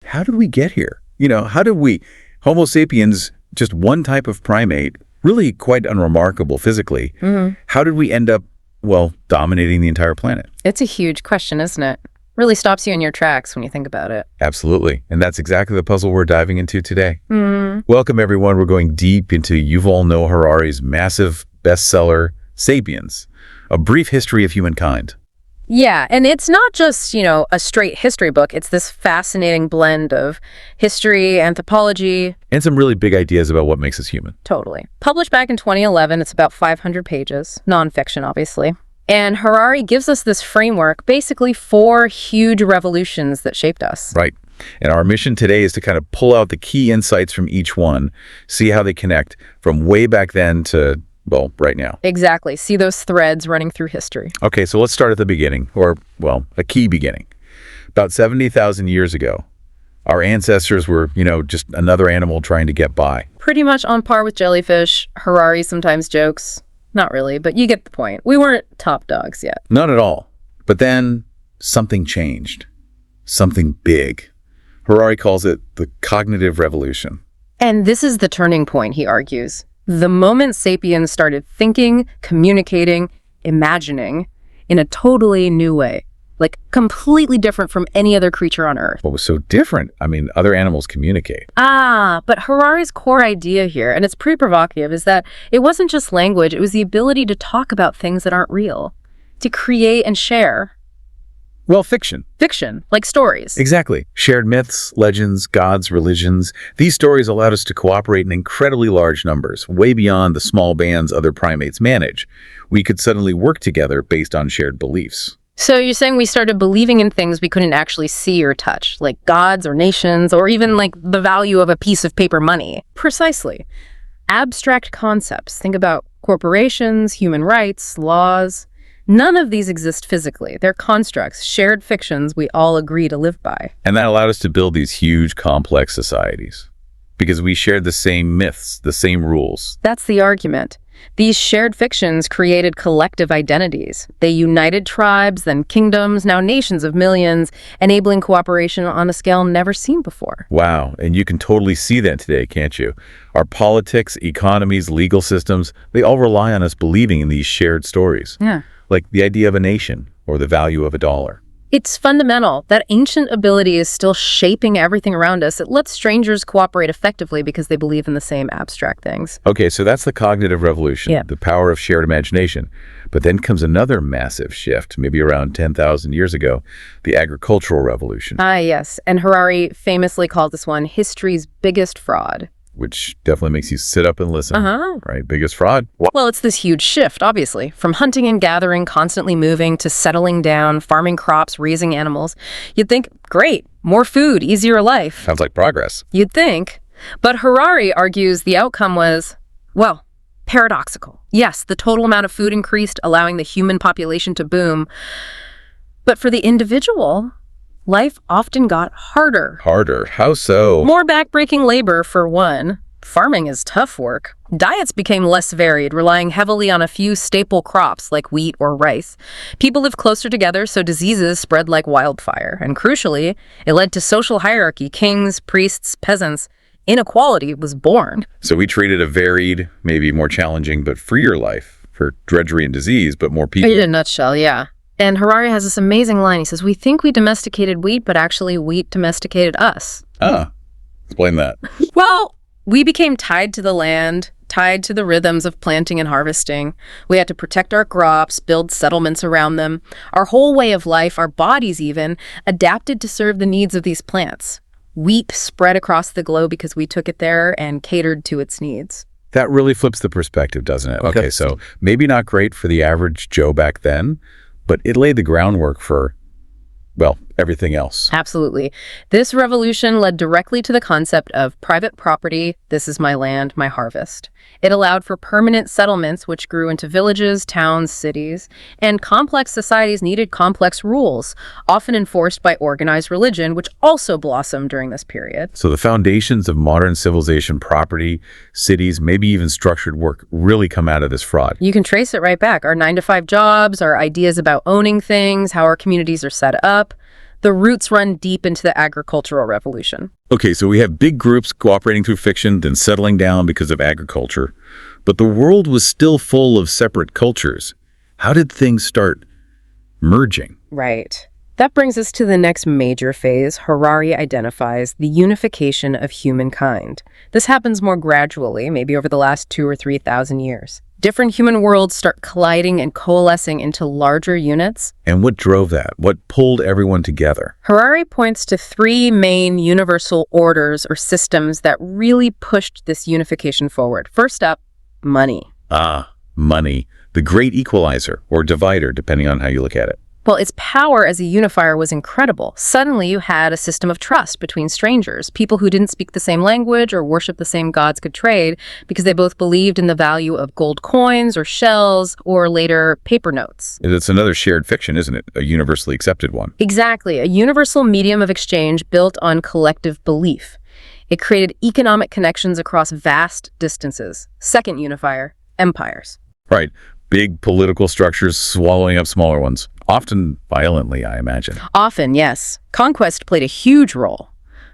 how did we get here? How did we, Homo sapiens, just one type of primate, really quite unremarkable physically. How did we end up, dominating the entire planet? It's a huge question, isn't it? Really stops you in your tracks when you think about it. Absolutely. And that's exactly the puzzle we're diving into today. Welcome, everyone. We're going deep into Yuval Noah Harari's massive bestseller, Sapiens, A Brief History of Humankind. Yeah, and it's not just, a straight history book. It's this fascinating blend of history, anthropology. And some really big ideas about what makes us human. Totally. Published back in 2011, it's about 500 pages, nonfiction, obviously. And Harari gives us this framework, basically 4 huge revolutions that shaped us. Right. And our mission today is to kind of pull out the key insights from each one, see how they connect from way back then to, right now. Exactly. See those threads running through history. Okay, so let's start at the beginning, or, a key beginning. About 70,000 years ago, our ancestors were, just another animal trying to get by. Pretty much on par with jellyfish. Harari sometimes jokes. Not really, but you get the point. We weren't top dogs yet. Not at all. But then something changed. Something big. Harari calls it the cognitive revolution. And this is the turning point, he argues. The moment sapiens started thinking, communicating, imagining in a totally new way. Like completely different from any other creature on Earth. What was so different? Other animals communicate. But Harari's core idea here, and it's pretty provocative, is that it wasn't just language, it was the ability to talk about things that aren't real, to create and share. Fiction. Fiction, like stories. Exactly. Shared myths, legends, gods, religions. These stories allowed us to cooperate in incredibly large numbers, way beyond the small bands other primates manage. We could suddenly work together based on shared beliefs. So you're saying we started believing in things we couldn't actually see or touch, like gods or nations, or even like the value of a piece of paper money. Precisely. Abstract concepts. Think about corporations, human rights, laws. None of these exist physically. They're constructs, shared fictions we all agree to live by. And that allowed us to build these huge, complex societies. Because we shared the same myths, the same rules. That's the argument. These shared fictions created collective identities. They united tribes, then kingdoms, now nations of millions, enabling cooperation on a scale never seen before. Wow, and you can totally see that today, can't you? Our politics, economies, legal systems, they all rely on us believing in these shared stories. Yeah. Like the idea of a nation or the value of a dollar. It's fundamental. That ancient ability is still shaping everything around us. It lets strangers cooperate effectively because they believe in the same abstract things. Okay, so that's the cognitive revolution, Yeah. the power of shared imagination. But then comes another massive shift, maybe around 10,000 years ago, the agricultural revolution. Yes. And Harari famously called this one history's biggest fraud. Which definitely makes you sit up and listen, right? Biggest fraud. Well, it's this huge shift, obviously, from hunting and gathering, constantly moving, to settling down, farming crops, raising animals. You'd think, great, more food, easier life. Sounds like progress. You'd think. But Harari argues the outcome was, paradoxical. Yes, the total amount of food increased, allowing the human population to boom. But for the individual, life often got harder. Harder? How so? More backbreaking labor, for one. Farming is tough work. Diets became less varied, relying heavily on a few staple crops like wheat or rice. People lived closer together, so diseases spread like wildfire. And crucially, it led to social hierarchy: kings, priests, peasants. Inequality was born. So we treated a varied, maybe more challenging, but freer life for drudgery and disease, but more people. In a nutshell, yeah. And Harari has this amazing line. He says, we think we domesticated wheat, but actually wheat domesticated us. Explain that. Well, we became tied to the land, tied to the rhythms of planting and harvesting. We had to protect our crops, build settlements around them. Our whole way of life, our bodies even, adapted to serve the needs of these plants. Wheat spread across the globe because we took it there and catered to its needs. That really flips the perspective, doesn't it? Okay, so maybe not great for the average Joe back then, but it laid the groundwork for, everything else. Absolutely. This revolution led directly to the concept of private property. This is my land, my harvest. It allowed for permanent settlements, which grew into villages, towns, cities, and complex societies needed complex rules, often enforced by organized religion, which also blossomed during this period. So the foundations of modern civilization, property, cities, maybe even structured work really come out of this fraud. You can trace it right back. Our 9-to-5 jobs, our ideas about owning things, how our communities are set up. The roots run deep into the agricultural revolution. Okay, so we have big groups cooperating through fiction, then settling down because of agriculture. But the world was still full of separate cultures. How did things start merging? Right. That brings us to the next major phase Harari identifies, the unification of humankind. This happens more gradually, maybe over the last 2,000 or 3,000 years. Different human worlds start colliding and coalescing into larger units. And what drove that? What pulled everyone together? Harari points to three main universal orders or systems that really pushed this unification forward. First up, money. Money. The great equalizer, or divider, depending on how you look at it. Well, its power as a unifier was incredible. Suddenly you had a system of trust between strangers. People who didn't speak the same language or worship the same gods could trade because they both believed in the value of gold coins or shells or later paper notes. It's another shared fiction, isn't it? A universally accepted one. Exactly, a universal medium of exchange built on collective belief. It created economic connections across vast distances. Second unifier, empires. Right. Big political structures swallowing up smaller ones. Often violently, I imagine. Often, yes. Conquest played a huge role.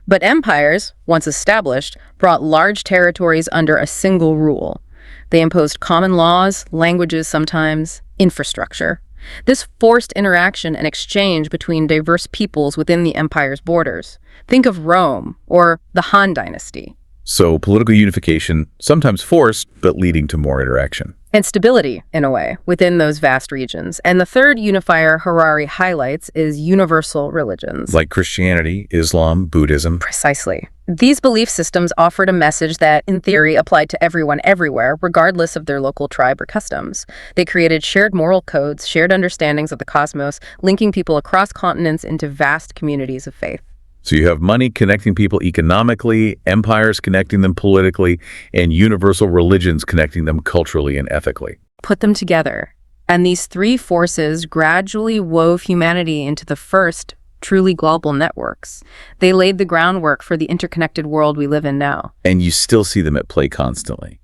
But empires, once established, brought large territories under a single rule. They imposed common laws, languages sometimes, infrastructure. This forced interaction and exchange between diverse peoples within the empire's borders. Think of Rome or the Han Dynasty. So political unification, sometimes forced, but leading to more interaction. And stability, in a way, within those vast regions. And the third unifier Harari highlights is universal religions. Like Christianity, Islam, Buddhism. Precisely. These belief systems offered a message that, in theory, applied to everyone everywhere, regardless of their local tribe or customs. They created shared moral codes, shared understandings of the cosmos, linking people across continents into vast communities of faith. So you have money connecting people economically, empires connecting them politically, and universal religions connecting them culturally and ethically. Put them together, and these three forces gradually wove humanity into the first truly global networks. They laid the groundwork for the interconnected world we live in now. And you still see them at play constantly.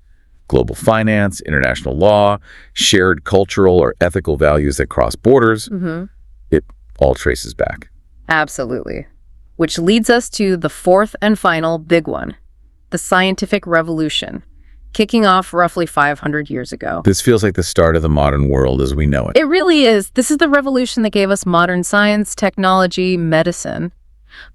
Global finance, international law, shared cultural or ethical values that cross borders. It all traces back. Absolutely. Which leads us to the fourth and final big one, the scientific revolution, kicking off roughly 500 years ago. This feels like the start of the modern world as we know it. It really is. This is the revolution that gave us modern science, technology, medicine.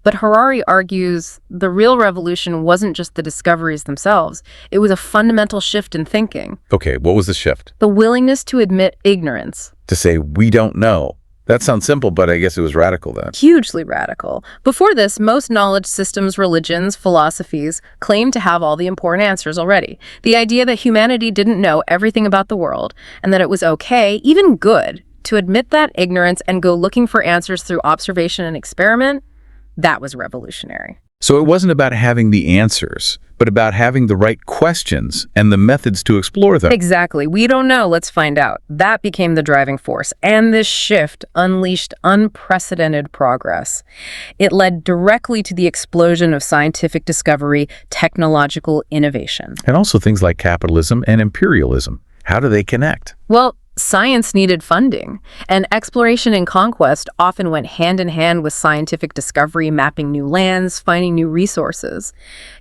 But Harari argues the real revolution wasn't just the discoveries themselves. It was a fundamental shift in thinking. Okay, what was the shift? The willingness to admit ignorance. To say, we don't know. That sounds simple, but I guess it was radical then. Hugely radical. Before this, most knowledge systems, religions, philosophies claimed to have all the important answers already. The idea that humanity didn't know everything about the world, and that it was okay, even good, to admit that ignorance and go looking for answers through observation and experiment, that was revolutionary. So it wasn't about having the answers, but about having the right questions and the methods to explore them. Exactly. We don't know. Let's find out. That became the driving force. And this shift unleashed unprecedented progress. It led directly to the explosion of scientific discovery, technological innovation. And also things like capitalism and imperialism. How do they connect? Well, science needed funding, and exploration and conquest often went hand in hand with scientific discovery, mapping new lands, finding new resources.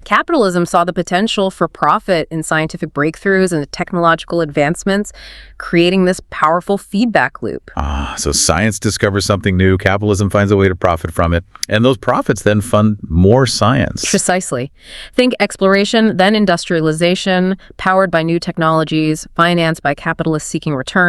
Capitalism saw the potential for profit in scientific breakthroughs and technological advancements, creating this powerful feedback loop. So science discovers something new, capitalism finds a way to profit from it, and those profits then fund more science. Precisely. Think exploration, then industrialization, powered by new technologies, financed by capitalists seeking returns,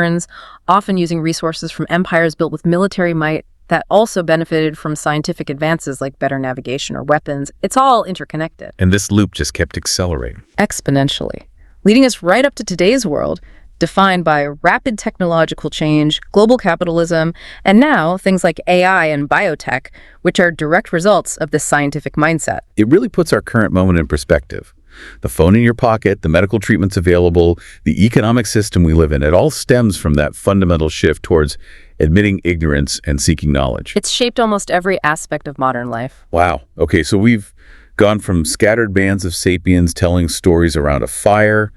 often using resources from empires built with military might that also benefited from scientific advances like better navigation or weapons. It's all interconnected. And this loop just kept accelerating. Exponentially, leading us right up to today's world, defined by rapid technological change, global capitalism, and now things like AI and biotech, which are direct results of this scientific mindset. It really puts our current moment in perspective. The phone in your pocket, the medical treatments available, the economic system we live in, it all stems from that fundamental shift towards admitting ignorance and seeking knowledge. It's shaped almost every aspect of modern life. Wow. Okay, so we've gone from scattered bands of sapiens telling stories around a fire,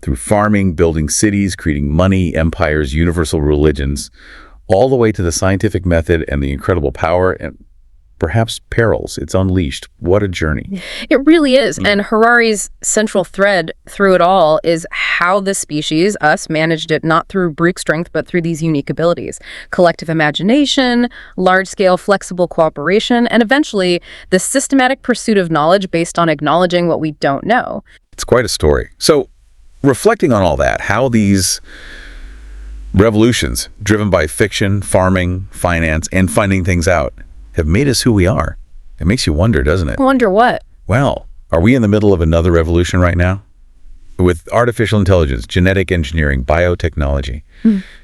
through farming, building cities, creating money, empires, universal religions, all the way to the scientific method and the incredible power and perhaps perils. It's unleashed. What a journey. It really is. And Harari's central thread through it all is how the species, us, managed it not through brute strength, but through these unique abilities. Collective imagination, large-scale flexible cooperation, and eventually the systematic pursuit of knowledge based on acknowledging what we don't know. It's quite a story. So, reflecting on all that, how these revolutions, driven by fiction, farming, finance, and finding things out, have made us who we are. It makes you wonder, doesn't it? Wonder what? Well, are we in the middle of another revolution right now? With artificial intelligence, genetic engineering, biotechnology,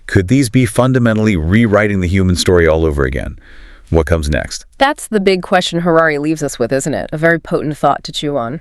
could these be fundamentally rewriting the human story all over again? What comes next? That's the big question Harari leaves us with, isn't it? A very potent thought to chew on.